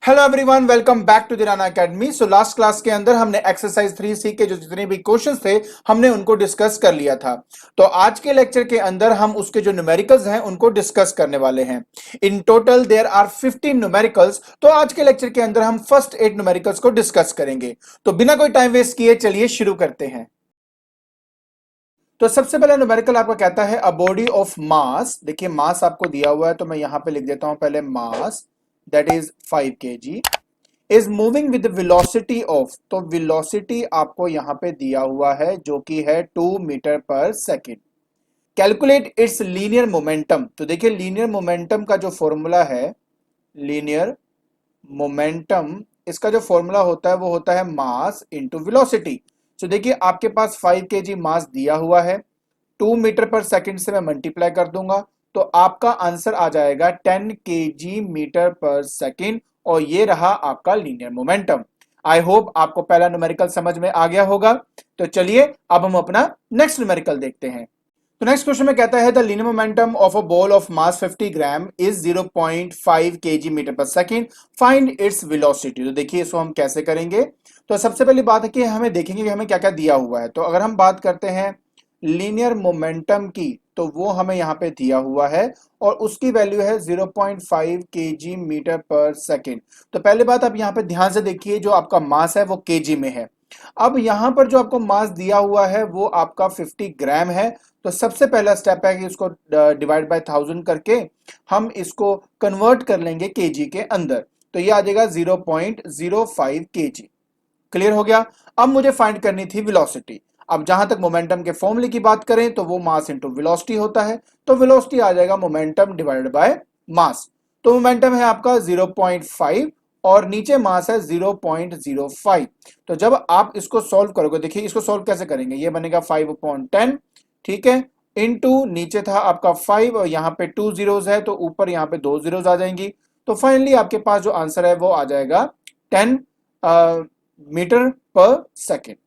Hello everyone, welcome back to दिराना academy. So last class के अंदर हमने एक्सरसाइज 3C के जो जितने भी क्वेश्चंस थे हमने उनको डिस्कस कर लिया था। तो आज के लेक्चर के अंदर हम उसके जो न्यूमेरिकल्स हैं उनको डिस्कस करने वाले हैं। In total there are 15 numericals. तो आज के लेक्चर के अंदर हम फर्स्ट 8 न्यूमेरिकल्स को डिस्कस करेंगे। तो बिना कोई टाइम वेस्ट किए चलिए शुरू करते हैं। तो सबसे पहला न्यूमेरिकल आपका कहता है अ बॉडी ऑफ मास। देखिए मास आपको दिया हुआ है तो मैं यहां पे लिख देता हूं पहले mass that is 5 kg is moving with velocity of. तो वेलोसिटी आपको यहां पे दिया हुआ है जो कि है 2 मीटर पर second. Calculate its linear momentum. तो देखिए लीनियर मोमेंटम का जो फॉर्मूला है, लीनियर मोमेंटम, इसका जो फॉर्मूला होता है वो होता है मास इंटू वेलोसिटी। तो देखिए आपके पास 5 kg मास दिया हुआ है, 2 मीटर पर सेकंड से मैं मल्टीप्लाई कर दूंगा तो आपका आंसर आ जाएगा 10 kg मीटर पर सेकंड और ये रहा आपका लीनियर मोमेंटम। आई होप आपको पहला न्यूमेरिकल समझ में आ गया होगा। तो चलिए अब हम अपना नेक्स्ट न्यूमेरिकल देखते हैं। तो नेक्स्ट क्वेश्चन में कहता है the linear momentum of a ball of mass 50 gram is 0.5 kg metre पर सेकंड, फाइंड इट्स वेलोसिटी। तो देखिए इसको हम कैसे करेंगे। तो सबसे पहली बात है कि हमें देखेंगे कि हमें क्या क्या दिया हुआ है। तो अगर हम बात करते हैं लीनियर मोमेंटम की तो वो हमें यहाँ पे दिया हुआ है और उसकी वैल्यू है 0.5 kg मीटर पर सेकेंड। तो पहले बात आप यहाँ पे ध्यान से देखिए, जो आपका मास है वो केजी में है। अब यहाँ पर जो आपको मास दिया हुआ है वो आपका 50 ग्राम है। तो सबसे पहला स्टेप है कि इसको डिवाइड बाय 1000 करके हम इसको कन्वर्ट कर लेंगे केजी के अंदर। तो ये आ जाएगा 0.05 kg। क्लियर हो गया। अब मुझे फाइंड करनी थी वेलोसिटी। अब जहां तक मोमेंटम के फॉर्मूले की बात करें तो वो मास इंटू वेलोसिटी होता है। तो वेलोसिटी आ जाएगा मोमेंटम डिवाइडेड बाय मास। तो मोमेंटम है आपका 0.5 और नीचे मास है 0.05। तो जब आप इसको सॉल्व करोगे, देखिए इसको सॉल्व कैसे करेंगे, ये बनेगा 5/10, ठीक है, इनटू नीचे था आपका 5 और यहाँ पे 2 जीरोस है तो ऊपर यहाँ पे 2 जीरोस आ जाएंगी। तो फाइनली आपके पास जो आंसर है वो आ जाएगा 10 मीटर पर सेकेंड।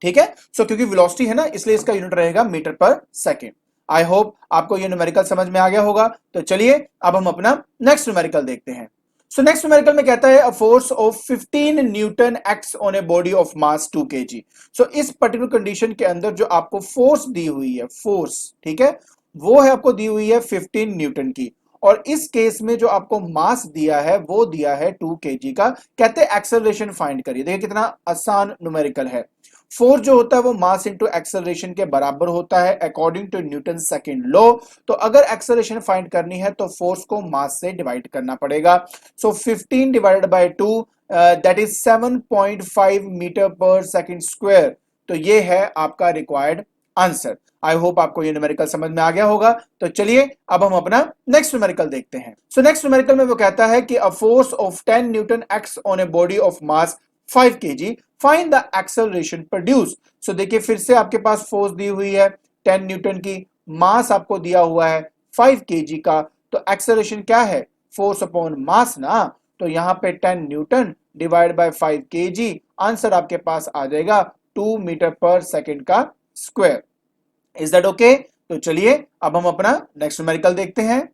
ठीक है। सो क्योंकि वेलोसिटी है ना इसलिए इसका यूनिट रहेगा मीटर पर सेकेंड। आई होप आपको ये न्यूमेरिकल समझ में आ गया होगा। तो चलिए अब हम अपना नेक्स्ट न्यूमेरिकल देखते हैं। सो नेक्स्ट न्यूमेरिकल में कहता है a force of 15 Newton acts on a body of mass 2 kg। सो इस पर्टिकुलर कंडीशन के अंदर जो आपको फोर्स दी हुई है, फोर्स, ठीक है, वो है आपको दी हुई है 15 न्यूटन की। और इस केस में जो आपको मास दिया है वो दिया है 2 kg का। कहते हैं एक्सेलरेशन फाइंड करिए। देखिए कितना आसान न्यूमेरिकल है। फोर्स जो होता है वो मास इंटू एक्सेलरेशन के बराबर होता है according to Newton second law. तो अगर एक्सेलरेशन फाइंड करनी है तो फोर्स को मास से डिवाइड करना पड़ेगा। So 15 divided by 2 that is 7.5 metre पर सेकंड स्क्वायर। तो ये है आपका रिक्वायर्ड आंसर। आई होप आपको ये न्यूमेरिकल समझ में आ गया होगा। तो चलिए अब हम अपना नेक्स्ट न्यूमेरिकल देखते हैं। सो नेक्स्ट न्यूमेरिकल में वो कहता है कि a force of 10 newton acts on a body of mass 5 kg, find the acceleration produce. So देखिए फिर से आपके पास फोर्स दी हुई है 10 न्यूटन की, मास आपको दिया हुआ है 5 kg का। तो एक्सेलरेशन क्या है, फोर्स अपॉन मास ना। तो यहां पे 10 Newton divide by 5 kg, answer आपके पास आ जाएगा 2 मीटर पर सेकेंड का स्क्वायर। Is that okay. तो चलिए अब हम अपना नेक्स्ट न्यूमेरिकल देखते हैं।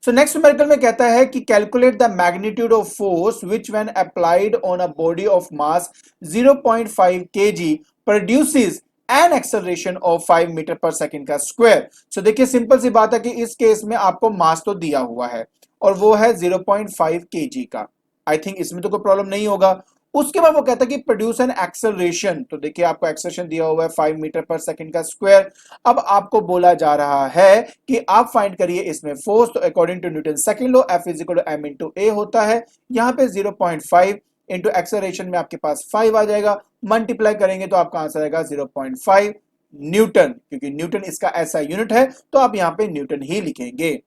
सो नेक्स्ट न्यूमेरिकल में कहता है कि calculate the magnitude of force which when applied on a body of mass 0.5 kg produces an acceleration of 5 metre पर सेकंड का स्क्वायर। सो देखिए सिंपल सी बात है कि इस केस में आपको मास तो दिया हुआ है और वो है 0.5 kg का। आई थिंक इसमें तो कोई प्रॉब्लम नहीं होगा। उसके बाद वो कहता है कि प्रोड्यूस एन एक्सेलरेशन। तो देखिए आपको एक्सेलरेशन दिया हुआ है 5 मीटर पर सेकंड का स्क्वायर। अब आपको बोला जा रहा है कि आप फाइंड करिए इसमें फोर्स। तो according to Newton second law F is equal to m into A होता है। यहाँ पे 0.5 इंटू एक्सेलरेशन में आपके पास 5 आ जाएगा, मल्टीप्लाई करेंगे तो आपका आंसर आएगा 0.5 न्यूटन। क्योंकि न्यूटन इसका ऐसा यूनिट है तो आप यहाँ पे न्यूटन ही लिखेंगे।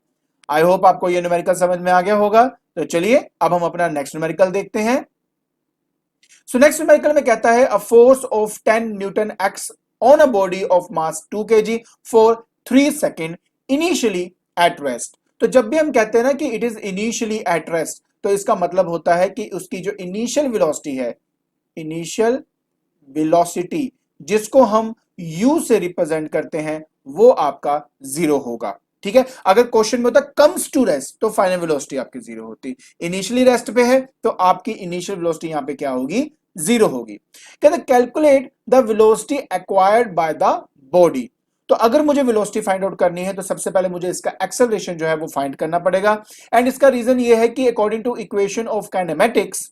आई होप आपको ये न्यूमेरिकल समझ में आ गया होगा। तो चलिए अब हम अपना नेक्स्ट न्यूमेरिकल देखते हैं। सो नेक्स्ट न्यूमेरिकल में कहता है a force of 10 newton acts on a body of mass 2 kg for 3 second initially at rest. तो जब भी हम कहते हैं ना कि it is initially at rest तो इसका मतलब होता है कि उसकी जो इनिशियल वेलोसिटी है, इनिशियल वेलोसिटी जिसको हम u से रिप्रेजेंट करते हैं वो आपका जीरो होगा। ठीक है। अगर क्वेश्चन में होता कम्स टू रेस्ट तो फाइनल वेलोसिटी आपकी जीरो होती, इनिशियली रेस्ट पे है तो आपकी इनिशियल वेलोसिटी यहां पे क्या होगी, जीरो होगी। कहते calculate the velocity acquired by the body. तो अगर मुझे वेलोसिटी फाइंड आउट करनी है तो सबसे पहले मुझे इसका एक्सेलरेशन जो है वो फाइंड करना पड़ेगा। एंड इसका रीजन ये है कि according to equation of kinematics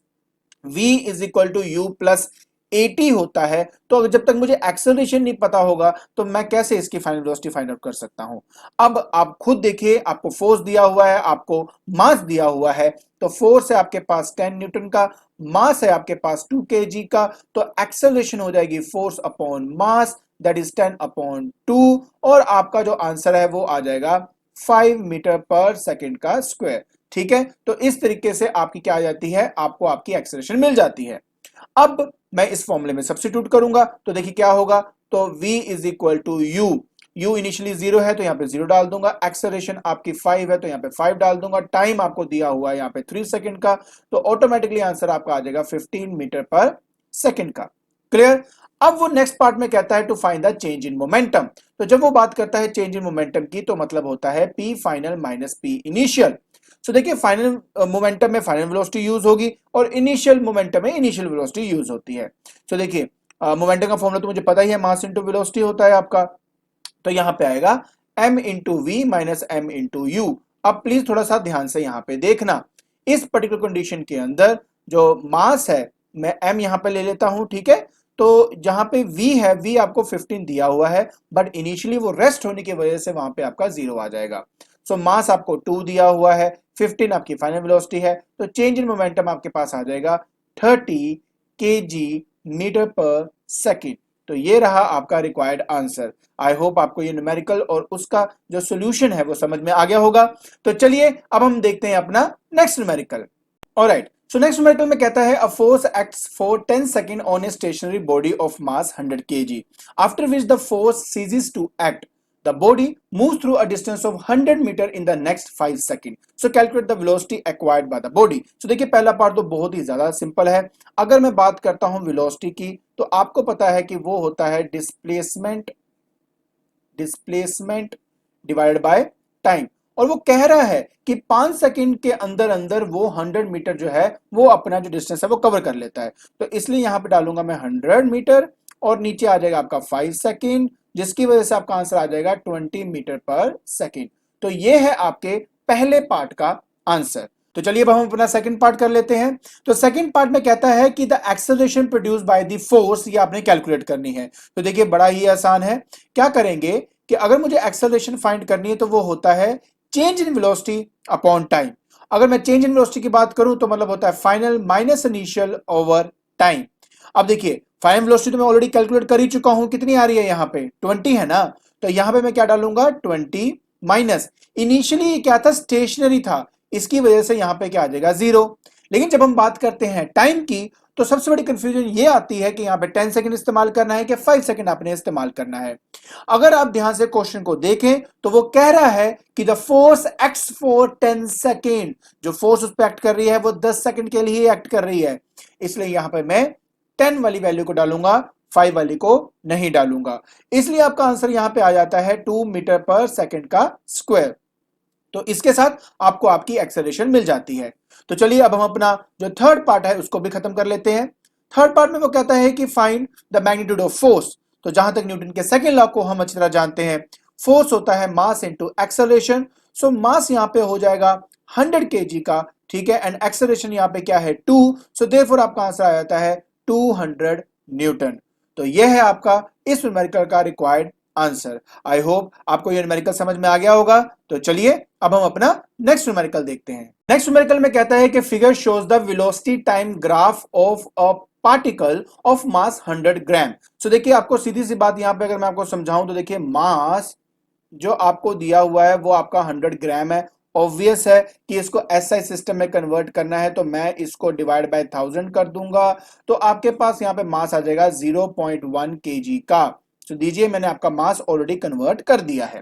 v is equal to u plus a t होता है। तो अगर जब तक मुझे एक्सेलरेशन नहीं पता होगा तो मैं कैसे इसकी फाइनल वेलोसिटी फाइंड आउट कर सकता हूं। अब आप खुद देखिए, आपको फोर्स दिया हुआ है, आपको मास दिया हुआ है। तो फोर्स है आपके पास 10 न्यूटन का, मास है आपके पास 2 kg का, तो एक्सेलरेशन हो जाएगी force upon mass that is 10 upon 2, और आपका जो आंसर है वो आ जाएगा 5 मीटर पर सेकेंड का स्क्वायर। ठीक है, तो इस तरीके से आपकी क्या आ जाती है, आपको आपकी एक्सेलरेशन मिल जाती है। अब मैं इस फॉर्मूले में सब्स्टिट्यूट करूंगा तो देखिए क्या होगा, तो v is equal to u initially 0 है तो यहां पे 0 डाल दूंगा, एक्सेलरेशन आपकी 5 है तो यहां पे 5 डाल दूंगा, टाइम आपको दिया हुआ है यहां पे 3 सेकंड का, तो ऑटोमेटिकली आंसर आपका आ जाएगा 15 मीटर पर सेकंड का। क्लियर। अब वो नेक्स्ट पार्ट में कहता है to find the change in momentum. तो जब वो बात करता है चेंज इन मोमेंटम की तो मतलब होता है p final minus p initial. So देखिए फाइनल मोमेंटम में फाइनल वेलोसिटी यूज होगी और इनिशियल मोमेंटम में इनिशियल वेलोसिटी यूज होती है। सो देखिए मोमेंटम का फॉर्मूला तो मुझे पता ही है, मास इंटू वेलोसिटी होता है आपका। तो यहां पे आएगा m into v minus m into u. अब प्लीज थोड़ा सा ध्यान से यहां पे देखना, इस पर्टिकुलर कंडीशन के अंदर जो मास है मैं m यहां पे ले लेता हूं, ठीक है। तो जहां पे v है, v आपको 15 दिया हुआ है, बट इनिशियली वो रेस्ट होने की वजह से वहां पे आपका 0 आ जाएगा। सो मास आपको 2 दिया हुआ है, 15 आपकी फाइनल वेलोसिटी है, तो चेंज इन मोमेंटम आपके पास आ जाएगा 30 kg मीटर पर सेकेंड। तो ये रहा आपका रिक्वायर्ड आंसर। आई होप आपको ये न्यूमेरिकल और उसका जो सॉल्यूशन है वो समझ में आ गया होगा। तो चलिए अब हम देखते हैं अपना next numerical. Alright, so next numerical में कहता है a force acts for 10 second on a stationary body of mass 100 kg after which the force ceases to act the body moves through a distance of 100 meter in the next 5 seconds. So calculate the velocity acquired by the body. So देखिए पहला part तो बहुत ही ज्यादा simple है। अगर मैं बात करता हूं वेलोसिटी की तो आपको पता है कि वो होता है डिस्प्लेसमेंट डिवाइडेड बाय टाइम, और वो कह रहा है कि 5 सेकंड के अंदर अंदर वो 100 मीटर जो है वो अपना जो डिस्टेंस है वो कवर कर लेता है। तो इसलिए यहां पे डालूंगा मैं 100 मीटर और नीचे आ जाएगा आपका 5 सेकंड, जिसकी वजह से आपका आंसर आ जाएगा 20 मीटर पर सेकंड। तो ये है आपके पहले पार्ट का आंसर। तो चलिए अब हम अपना सेकंड पार्ट कर लेते हैं। तो सेकंड पार्ट में कहता है कि the acceleration produced by the force, ये आपने कैलकुलेट करनी है। तो देखिए बड़ा ही आसान है, क्या करेंगे कि अगर मुझे एक्सेलरेशन फाइंड करनी है तो वो होता है change in velocity upon time. अगर मैं चेंज इन वेलोसिटी की बात करूं तो मतलब होता है final minus initial over time. अब देखिए फाइनल वेलोसिटी तो मैं ऑलरेडी कैलकुलेट कर ही चुका हूं, कितनी आ रही है यहाँ पे 20 है ना, तो यहां पे मैं क्या डालूंगा 20 माइनस इनिशियली क्या था, स्टेशनरी था, इसकी वजह से यहां पे क्या आ जाएगा 0। लेकिन जब हम बात करते हैं टाइम की तो सबसे बड़ी कंफ्यूजन ये आती है कि यहाँ पे 10 सेकंड इस्तेमाल करना है कि 5 सेकंड आपने इस्तेमाल करना है। अगर आप ध्यान से क्वेश्चन को देखें तो वो कह रहा है कि the force acts for 10 second, जो फोर्स उस पर एक्ट कर रही है वो 10 सेकंड के लिए एक्ट कर रही है, इसलिए यहां पे मैं 10 वाली वैल्यू को डालूंगा, 5 वाली को नहीं डालूंगा। इसलिए आपका आंसर यहां पे आ जाता है 2 मीटर पर सेकंड का स्क्वायर। तो इसके साथ आपको आपकी एक्सेलरेशन मिल जाती है। तो चलिए अब हम अपना जो थर्ड पार्ट है उसको भी खत्म कर लेते हैं। थर्ड पार्ट में वो कहता है कि find the magnitude of force. तो जहां तक न्यूटन के सेकंड लॉ को हम अच्छी तरह जानते हैं, फोर्स होता है मास इनटू एक्सेलरेशन। सो मास यहां पे हो जाएगा 100 kg का, ठीक है, एंड एक्सेलरेशन यहां पे क्या है 2, सो देयरफॉर आपका आंसर आ जाता है 200 न्यूटन। तो यह है आपका इस न्यूमेरिकल का रिक्वायर्ड आंसर। आई होप आपको ये न्यूमेरिकल समझ में आ गया होगा। तो चलिए अब हम अपना नेक्स्ट न्यूमेरिकल देखते हैं। नेक्स्ट न्यूमेरिकल में कहता है कि figure shows the velocity time graph of a particle of mass 100 ग्राम। सो देखिए आपको सीधी सी बात यहां पे अगर मैं आपको समझाऊं तो देखिए मास जो आपको दिया हुआ है वो आपका 100 ग्राम है। ऑब्वियस है कि इसको एसआई सिस्टम में कन्वर्ट करना है, तो मैं इसको डिवाइड बाय 1000 कर दूंगा, तो आपके पास यहाँ पे मास आ जाएगा 0.1 kg का। तो दीजिए मैंने आपका मास ऑलरेडी कन्वर्ट कर दिया है।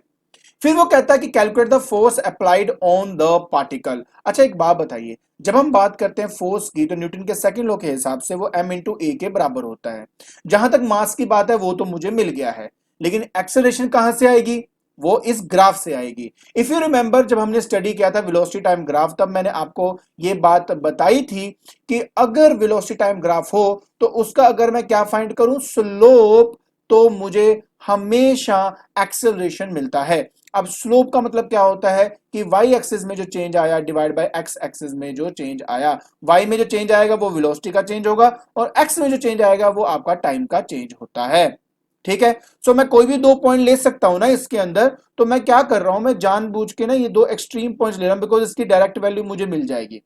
फिर वो कहता है कि calculate the force applied on the particle. अच्छा एक बात बताइए, जब हम बात करते हैं फोर्स की तो न्यूटन के सेकंड लॉ के हिसाब से वो m इंटू ए के बराबर होता है। जहां तक मास की बात है वो तो मुझे मिल गया है, लेकिन एक्सेलरेशन कहां से आएगी, वो इस ग्राफ से आएगी। इफ यू रिमेंबर, जब हमने स्टडी किया था वेलोसिटी टाइम ग्राफ, तब मैंने आपको ये बात बताई थी कि अगर वेलोसिटी टाइम ग्राफ हो तो उसका अगर मैं क्या फाइंड करूं, स्लोप, तो मुझे हमेशा एक्सेलरेशन मिलता है। अब स्लोप का मतलब क्या होता है कि वाई एक्सिस में जो चेंज आया डिवाइड बाय एक्स एक्सिस में जो चेंज आया। वाई में जो चेंज आएगा वो वेलोसिटी का चेंज होगा और एक्स में जो चेंज आएगा वो आपका टाइम का चेंज होता है। ठीक है, सो मैं कोई भी 2 पॉइंट ले सकता हूं ना इसके अंदर, तो मैं क्या कर रहा हूं, मैं जानबूझ के ना ये 2 एक्सट्रीम पॉइंट्स ले रहा हूं बिकॉज इसकी डायरेक्ट वैल्यू मुझे मिल जाएगी।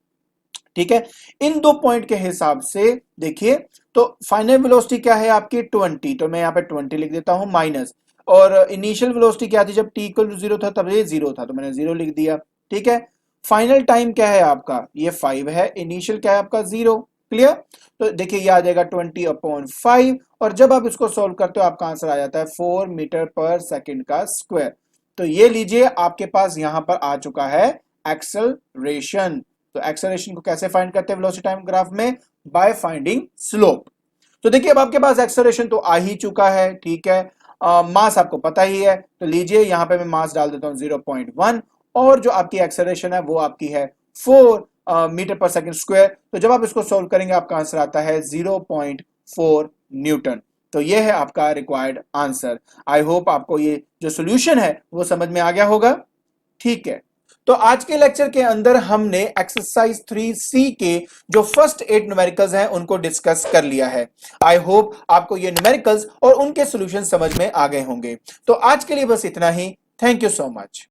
ठीक है, इन 2 पॉइंट के हिसाब से देखिए, तो फाइनल वेलोसिटी क्या है आपकी 20, तो मैं यहां पे 20 लिख देता हूं माइनस, और इनिशियल वेलोसिटी क्या थी जब t इक्वल टू 0 था, तब ये 0 था, तो मैंने 0 लिख दिया। ठीक है, फाइनल टाइम क्या है आपका, ये 5 है, इनिशियल क्या है आपका 0। क्लियर, तो देखिए ये आ जाएगा 20/5, और जब आप इसको सॉल्व करते हो आपका आंसर आ जाता है 4 मीटर पर सेकंड का स्क्वायर। तो ये लीजिए आपके पास यहां पर आ चुका है एक्सेलरेशन। तो एक्सेलरेशन को कैसे फाइंड करते हैं वेलोसिटी टाइम ग्राफ में, बाय फाइंडिंग स्लोप। तो देखिए अब आपके पास एक्सेलरेशन तो आ ही चुका है। ठीक है, मास आपको पता ही है, तो लीजिए यहां पे मैं मास डाल देता हूं 0.1, और जो आपकी एक्सेलरेशन है वो आपकी है 4 मीटर पर सेकंड स्क्वायर। तो जब आप इसको सॉल्व करेंगे आपका आंसर आता है 0.4 न्यूटन। तो ये है आपका रिक्वायर्ड आंसर। आई होप आपको ये जो सोल्यूशन है वो समझ में आ गया होगा। ठीक है, तो आज के लेक्चर के अंदर हमने एक्सरसाइज 3C के जो फर्स्ट 8 न्यूमेरिकल्स हैं उनको डिस्कस कर लिया है। आई होप आपको ये न्यूमेरिकल्स और उनके सॉल्यूशन समझ में आ गए होंगे। तो आज के लिए बस इतना ही। Thank you so much.